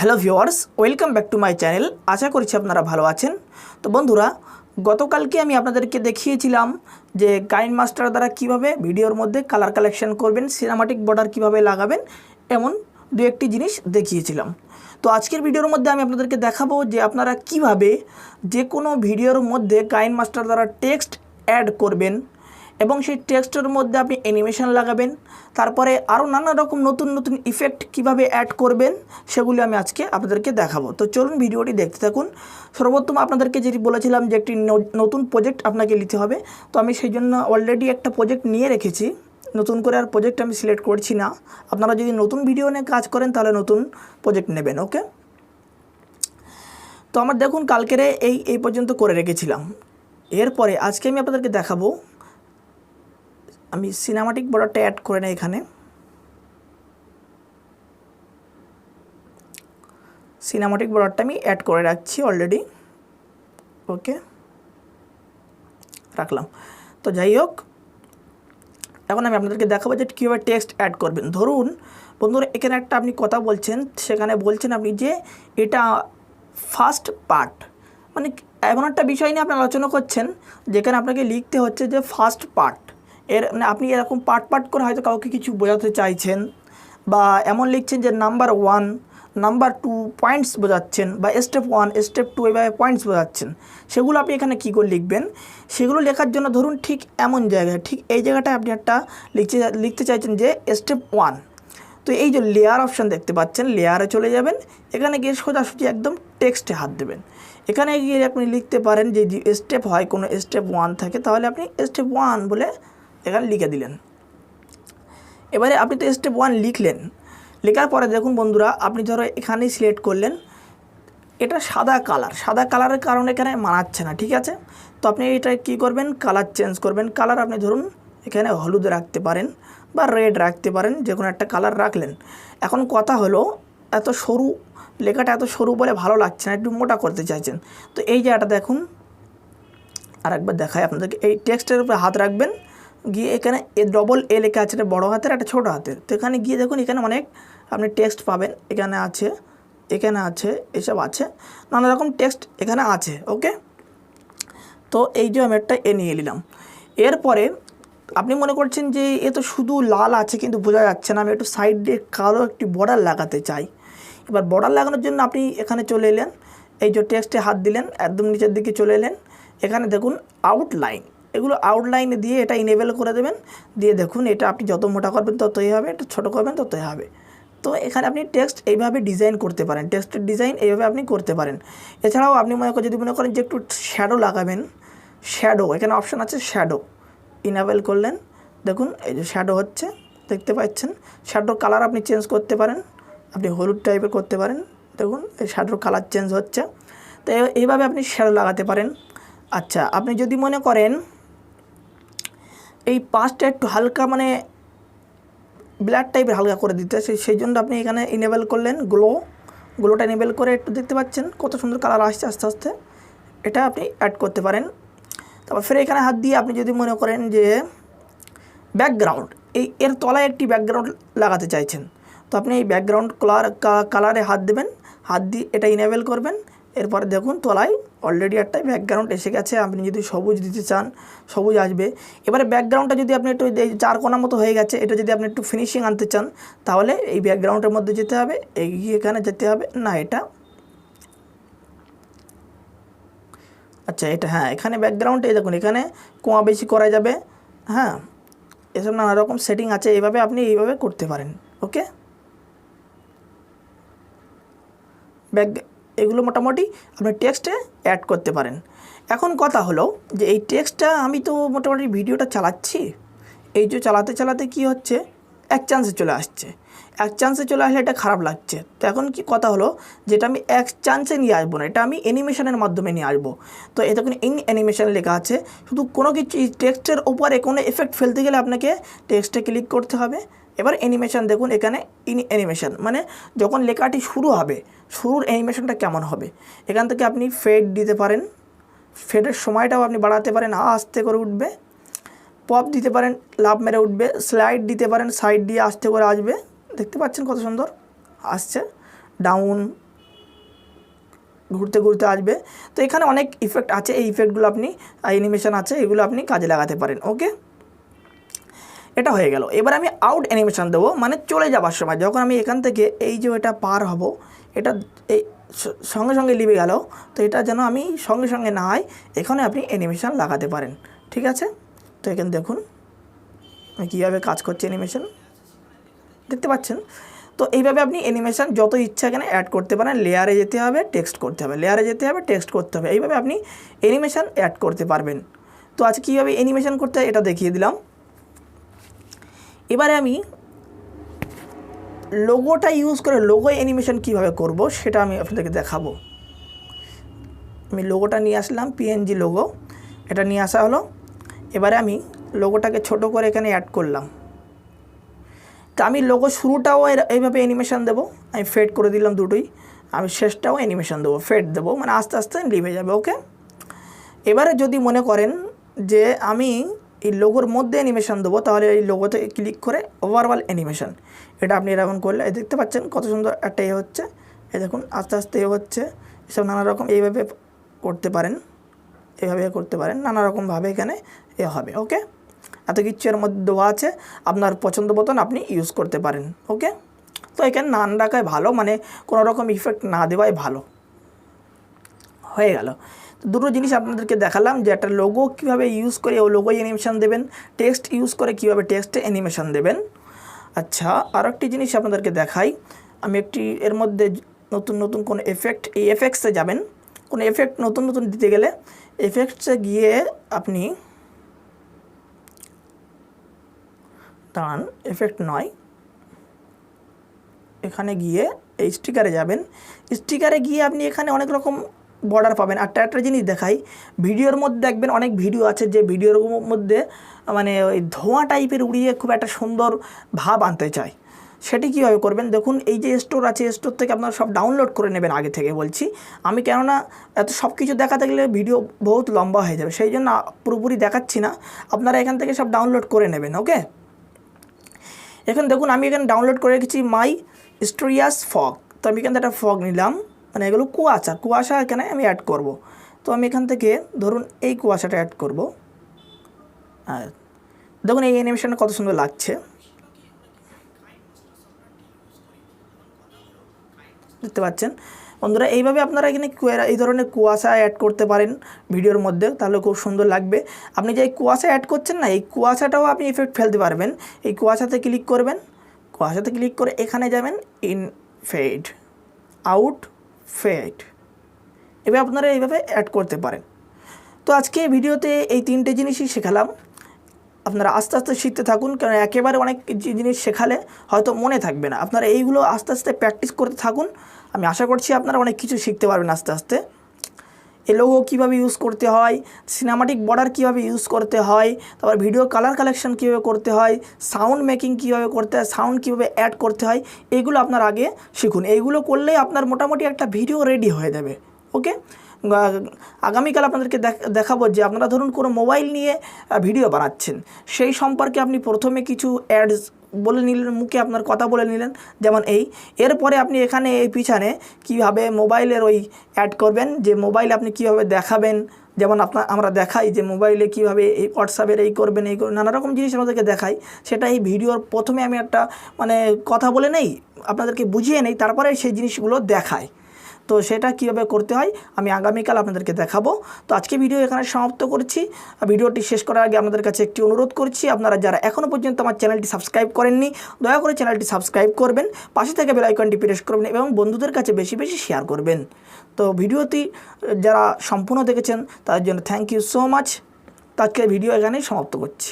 Hello viewers, welcome back to my channel. আশা করছি আপনারা ভালো আছেন। তো বন্ধুরা, গতকালকে আমি আপনাদেরকে দেখিয়েছিলাম যে কাইনমাস্টার দ্বারা কিভাবে ভিডিওর মধ্যে কালার কালেকশন করবেন, সিনেমাটিক বর্ডার কিভাবে লাগাবেন, এমন দু একটি জিনিস দেখিয়েছিলাম। তো আজকের ভিডিওর মধ্যে আমি আপনাদেরকে দেখাবো যে আপনারা কিভাবে যে কোনো ভিডিওর মধ্যে কাইনমাস্টার দ্বারা টেক্সট অ্যাড করবেন এবং সেই টেক্সটের মধ্যে আপনি অ্যানিমেশন লাগাবেন। তারপরে আরও নানা রকম নতুন নতুন ইফেক্ট কিভাবে অ্যাড করবেন সেগুলি আমি আজকে আপনাদেরকে দেখাবো। তো চলুন ভিডিওটি দেখতে থাকুন। সর্বপ্রথম আপনাদেরকে যেটি বলেছিলাম যে একটি নতুন প্রজেক্ট আপনাকে নিতে হবে, তো আমি সেই জন্য অলরেডি একটা প্রজেক্ট নিয়ে রেখেছি। নতুন করে আর প্রজেক্ট আমি সিলেক্ট করছি না। আপনারা যদি নতুন ভিডিও নিয়ে কাজ করেন তাহলে নতুন প্রজেক্ট নেবেন। ওকে, তো আমার দেখুন কালকেরে এই পর্যন্ত করে রেখেছিলাম। এরপরে আজকে আমি আপনাদেরকে দেখাবো আমি সিনেমাটিক বর্ডারটা অ্যাড করে নেই। এখানে সিনেমাটিক বর্ডারটা আমি অ্যাড করে রাখছি অলরেডি। ওকে, রাখলাম। তো যাই হোক, এখন আমি আপনাদেরকে দেখাবো যে কীভাবে টেক্সট অ্যাড করবেন। ধরুন বন্ধুরা, এখানে একটা আপনি কথা বলছেন, সেখানে বলছেন আপনি যে এটা ফার্স্ট পার্ট, মানে এমন একটা বিষয় নিয়ে আপনি আলোচনা করছেন যেখানে আপনাকে লিখতে হচ্ছে যে ফার্স্ট পার্ট। এর মানে আপনি এরকম পার্ট করে হয়তো কাউকে কিছু বোঝাতে চাইছেন, বা এমন লিখছেন যে নাম্বার 1, নাম্বার 2 পয়েন্টস বোঝাচ্ছেন, বা স্টেপ 1, স্টেপ 2 এভাবে পয়েন্টস বোঝাচ্ছেন। সেগুলো আপনি এখানে কী করে লিখবেন? সেগুলো লেখার জন্য ধরুন ঠিক এমন জায়গায়, ঠিক এই জায়গাটায় আপনি একটা লিখতে চাইছেন যে স্টেপ 1। তো এই যে লেয়ার অপশান দেখতে পাচ্ছেন, লেয়ারে চলে যাবেন। এখানে গিয়ে সোজাসুজি একদম টেক্সটে হাত দেবেন। এখানে গিয়ে আপনি লিখতে পারেন যে স্টেপ হয়, কোনো স্টেপ 1 থাকে, তাহলে আপনি স্টেপ 1 বলে এখানে লিখে দিলেন। এবারে আপনি তো স্টেপ 1 লিখলেন। লেখার পরে দেখুন বন্ধুরা, আপনি ধরো এখানেই সিলেক্ট করলেন, এটা সাদা কালারের কারণে এখানে মানাচ্ছে না, ঠিক আছে? তো আপনি এটা কী করবেন, কালার চেঞ্জ করবেন। কালার আপনি ধরুন এখানে হলুদ রাখতে পারেন বা রেড রাখতে পারেন, যে কোনো একটা কালার রাখলেন। এখন কথা হলো, এত সরু লেখাটা এত সরু বলে ভালো লাগছে না, একটু মোটা করতে চাইছেন। তো এই জায়গাটা দেখুন, আর একবার দেখাই আপনাদেরকে। এই টেক্সটের উপরে হাত রাখবেন, গিয়ে এখানে ডবল এ লেখা আছে, একটা বড়ো হাতের একটা ছোটো হাতের। তো এখানে গিয়ে দেখুন এখানে অনেক আপনি টেক্সট পাবেন। এখানে আছে, এসব আছে, নানা রকম টেক্সট এখানে আছে। ওকে, তো এই যে আমি একটা এ নিয়ে নিলাম। এরপরে আপনি মনে করছেন যে এ তো শুধু লাল আছে কিন্তু বোঝা যাচ্ছে না, আমি একটু সাইড দিয়ে কালো একটি বর্ডার লাগাতে চাই। এবার বর্ডার লাগানোর জন্য আপনি এখানে চলে এলেন, এই যে টেক্সটে হাত দিলেন, একদম নিচের দিকে চলে এলেন। এখানে দেখুন আউটলাইন, এগুলো আউটলাইনে দিয়ে এটা ইনেবল করে দেবেন। দিয়ে দেখুন এটা আপনি যত মোটা করবেন ততই হবে, এটা ছোটো করবেন ততই হবে। তো এখানে আপনি টেক্সট এইভাবে ডিজাইন করতে পারেন, টেক্সটের ডিজাইন এইভাবে আপনি করতে পারেন। এছাড়াও আপনি যদি মনে করেন যে একটু শ্যাডো লাগাবেন, শ্যাডো এখানে অপশান আছে, শ্যাডো ইনেবল করলেন। দেখুন এই যে শ্যাডো হচ্ছে, দেখতে পাচ্ছেন। শ্যাডোর কালার আপনি চেঞ্জ করতে পারেন, আপনি হলুদ টাইপের করতে পারেন। দেখুন এই শ্যাডোর কালার চেঞ্জ হচ্ছে। তো এইভাবে আপনি শ্যাডো লাগাতে পারেন। আচ্ছা, আপনি যদি মনে করেন এই পাশটা একটু হালকা, মানে ব্ল্যাক টাইপের হালকা করে দিতে, সেই জন্য আপনি এখানে ইনেবল করলেন গ্লোটা ইনেবল করে, একটু দেখতে পাচ্ছেন কত সুন্দর কালার আসছে আস্তে আস্তে। এটা আপনি অ্যাড করতে পারেন। তারপর ফের এখানে হাত দিয়ে আপনি যদি মনে করেন যে ব্যাকগ্রাউন্ড, এর তলায় একটি ব্যাকগ্রাউন্ড লাগাতে চাইছেন, তো আপনি এই ব্যাকগ্রাউন্ড কালারে হাত দেবেন, হাত দিয়ে এটা ইনেবল করবেন। এরপরে দেখুন তলায় অলরেডি একটা ব্যাকগ্রাউন্ড এসে গেছে। আপনি যদি সবুজ দিতে চান সবুজ আসবে। এবারে ব্যাকগ্রাউন্ডটা যদি আপনি একটু চার কোণা মতো হয়ে গেছে, এটা যদি আপনি একটু ফিনিশিং আনতে চান, তাহলে এই ব্যাকগ্রাউন্ডের মধ্যে যেতে হবে, এখানে যেতে হবে না, এটা আচ্ছা এটা হ্যাঁ, এখানে ব্যাকগ্রাউন্ড এই দেখুন এখানে কমা বেশি করা যাবে। হ্যাঁ, এসব নানা রকম সেটিং আছে, এইভাবে আপনি এইভাবে করতে পারেন। ওকে, এগুলো মোটামুটি আপনি টেক্সটে অ্যাড করতে পারেন। এখন কথা হলো যে এই টেক্সটটা আমি তো মোটামুটি ভিডিওটা চালাচ্ছি, এই যে চালাতে চালাতে কি হচ্ছে, এক চান্সে চলে আসছে। এক চান্সে চলে আসলে এটা খারাপ লাগছে। তো এখন কি কথা হলো, যেটা আমি এক চান্সে নিয়ে আসবো না, এটা আমি অ্যানিমেশনের মাধ্যমে নিয়ে আসবো। তো এটা কোনো অ্যানিমেশন লেখা আছে, শুধু কোনো কিছু টেক্সটের উপরে কোনো এফেক্ট ফেলতে গেলে আপনাকে টেক্সটে ক্লিক করতে হবে। এবার অ্যানিমেশন দেখুন, এখানে অ্যানিমেশন মানে যখন লেখাটি শুরু হবে, শুরুর অ্যানিমেশনটা কেমন হবে, এখান থেকে আপনি ফেড দিতে পারেন। ফেডের সময়টাও আপনি বাড়াতে পারেন, আস্তে করে উঠবে। পপ দিতে পারেন, লাভ মেরে উঠবে। স্লাইড দিতে পারেন, সাইড দিয়ে আস্তে করে আসবে। দেখতে পাচ্ছেন কত সুন্দর আসছে। ডাউন ঘুরতে ঘুরতে আসবে। তো এখানে অনেক ইফেক্ট আছে, এই ইফেক্টগুলো আপনি অ্যানিমেশন আছে, এগুলো আপনি কাজে লাগাতে পারেন। ওকে, এটা হয়ে গেল। এবার আমি আউট অ্যানিমেশন দেবো, মানে চলে যাবার সময় যখন আমি এখান থেকে এই যে এটা পার হব, এটা এই সঙ্গে সঙ্গে লিভে গেল, তো এটা যেন আমি সঙ্গে সঙ্গে না হয়, এখানে আপনি অ্যানিমেশন লাগাতে পারেন। ঠিক আছে, তো এখানে দেখুন আমি কীভাবে কাজ করছি, অ্যানিমেশন দেখতে পাচ্ছেন। তো এইভাবে আপনি অ্যানিমেশন যত ইচ্ছা এখানে অ্যাড করতে পারেন। লেয়ারে যেতে হবে, টেক্সট করতে হবে, লেয়ারে যেতে হবে, টেক্সট করতে হবে, এইভাবে আপনি অ্যানিমেশন অ্যাড করতে পারবেন। তো আজ কীভাবে অ্যানিমেশন করতে হয় এটা দেখিয়ে দিলাম। এবারে আমি লোগোটা ইউজ করে লোগো অ্যানিমেশন কীভাবে করব সেটা আমি আপনাদেরকে দেখাবো। আমি লোগোটা নিয়ে আসলাম, পিএনজি লোগো, এটা নিয়ে আসা হলো। এবারে আমি লোগোটাকে ছোট করে এখানে অ্যাড করলাম। তো আমি লোগো শুরুটাও এইভাবে অ্যানিমেশন দেবো, আমি ফেড করে দিলাম দুটোই। আমি শেষটাও অ্যানিমেশন দেবো, ফেড দেবো, মানে আস্তে আস্তে লিভে যাবে। ওকে, এবারে যদি মনে করেন যে আমি এই লোগোর মধ্যে অ্যানিমেশন দেবো, তাহলে এই লোগোতে ক্লিক করে ওভারঅল অ্যানিমেশন, এটা আপনি এরকম করলে দেখতে পাচ্ছেন কত সুন্দর একটা হচ্ছে। এই দেখুন আস্তে আস্তে হচ্ছে, এসব নানা রকম এইভাবে করতে পারেন, এইভাবে করতে পারেন, নানা রকমভাবে এখানে হবে। ওকে, এত কিছু এর মধ্যে দেওয়া আছে, আপনার পছন্দ মতন আপনি ইউজ করতে পারেন। ওকে, তো এখানে না রাখাই ভালো, মানে কোনো রকম ইফেক্ট না দেওয়াই ভালো। হয়ে গেল। দুটো জিনিস আপনাদেরকে দেখালাম যে একটা লোগো কীভাবে ইউজ করে ও লোগো অ্যানিমেশন দেবেন, টেক্সট ইউজ করে কীভাবে টেক্সটে অ্যানিমেশন দেবেন। আচ্ছা, আর একটি জিনিস আপনাদেরকে দেখাই। আমি একটি এর মধ্যে নতুন নতুন কোনো এফেক্ট, এই এফেক্টসে যাবেন, কোনো এফেক্ট নতুন নতুন দিতে গেলে এফেক্টসে গিয়ে আপনি দাঁড়ান, এফেক্ট নয়, এখানে গিয়ে এই স্টিকারে যাবেন। স্টিকারে গিয়ে আপনি এখানে অনেক রকম বর্ডার পাবেন। আর একটা জিনিস দেখাই, ভিডিওর মধ্যে দেখবেন অনেক ভিডিও আছে যে ভিডিওর মধ্যে মানে ওই ধোঁয়া টাইপের উড়িয়ে খুব একটা সুন্দর ভাব আনতে চায়। সেটি কীভাবে করবেন দেখুন, এই যে স্টোর আছে, স্টোর থেকে আপনারা সব ডাউনলোড করে নেবেন আগে থেকে বলছি আমি, কেননা এত সব কিছু দেখাতে গেলে ভিডিও বহুত লম্বা হয়ে যাবে, সেই জন্য পুরোপুরি দেখাচ্ছি না, আপনারা এখান থেকে সব ডাউনলোড করে নেবেন। ওকে, এখন দেখুন আমি এখানে ডাউনলোড করে রেখেছি মাই স্টোরিয়াস ফগ। তো আমি এখান থেকে একটা ফগ নিলাম, মানে এগুলো কুয়াশা এখানে আমি অ্যাড করব। তো আমি এখান থেকে ধরুন এই কুয়াশাটা অ্যাড করব। আর দেখুন এই অ্যানিমেশনটা কত সুন্দর লাগছে, দেখতে পাচ্ছেন বন্ধুরা। এইভাবে আপনারা এখানে এই ধরনের কুয়াশা অ্যাড করতে পারেন ভিডিওর মধ্যে, তাহলে খুব সুন্দর লাগবে। আপনি যে কুয়াশা অ্যাড করছেন না, এই কুয়াশাটাও আপনি ইফেক্ট ফেলতে পারবেন। এই কুয়াশাতে ক্লিক করবেন, কুয়াশাতে ক্লিক করে এখানে যাবেন ইন ফেড, আউট ফেড, এবার আপনারা এইভাবে অ্যাড করতে পারেন। তো আজকে ভিডিওতে এই তিনটে জিনিসই শেখালাম। আপনারা আস্তে আস্তে শিখতে থাকুন, কারণ একেবারে অনেক জিনিস শেখালে হয়তো মনে থাকবে না। আপনারা এইগুলো আস্তে আস্তে প্র্যাকটিস করতে থাকুন, আমি আশা করছি আপনারা অনেক কিছু শিখতে পারবেন আস্তে আস্তে। এই লোগো কীভাবে ইউজ করতে হয়, সিনেমাটিক বর্ডার কীভাবে ইউজ করতে হয়, তারপর ভিডিও কালার কালেকশন কীভাবে করতে হয়, সাউন্ড মেকিং কীভাবে করতে হয়, সাউন্ড কীভাবে অ্যাড করতে হয়, এইগুলো আপনার আগে শিখুন। এইগুলো করলেই আপনার মোটামুটি একটা ভিডিও রেডি হয়ে যাবে। ওকে, আগামীকাল আপনাদেরকে দেখাবো যে আপনারা ধরুন কোনো মোবাইল নিয়ে ভিডিও বানাচ্ছেন, সেই সম্পর্কে আপনি প্রথমে কিছু অ্যাডস বলে নিলেন, মুখে আপনার কথা বলে নিলেন যেমন এরপরে আপনি এখানে এই পিছনে কীভাবে মোবাইলের ওই অ্যাড করবেন, যে মোবাইলে আপনি কীভাবে দেখাবেন, যেমন আমরা দেখাই যে মোবাইলে কীভাবে এই হোয়াটসঅ্যাপের এই করবেন, নানা রকম জিনিস আমাদেরকে দেখাই, সেটা এই ভিডিওর প্রথমে আমি একটা মানে কথা বলে নেই, আপনাদেরকে বুঝিয়ে নেই, তারপরে সেই জিনিসগুলো দেখাই। তো সেটা কীভাবে করতে হয় আমি আগামীকাল আপনাদেরকে দেখাবো। তো আজকে ভিডিও এখানে সমাপ্ত করছি। ভিডিওটি শেষ করার আগে আপনাদের কাছে একটি অনুরোধ করছি, আপনারা যারা এখনও পর্যন্ত আমার চ্যানেলটি সাবস্ক্রাইব করেননি, দয়া করে চ্যানেলটি সাবস্ক্রাইব করবেন, পাশে থেকে বেল আইকনটি প্রেস করবেন এবং বন্ধুদের কাছে বেশি বেশি শেয়ার করবেন। তো ভিডিওটি যারা সম্পূর্ণ দেখেছেন তাদের জন্য থ্যাংক ইউ সো মাচ। তো আজকের ভিডিও এখানেই সমাপ্ত করছি।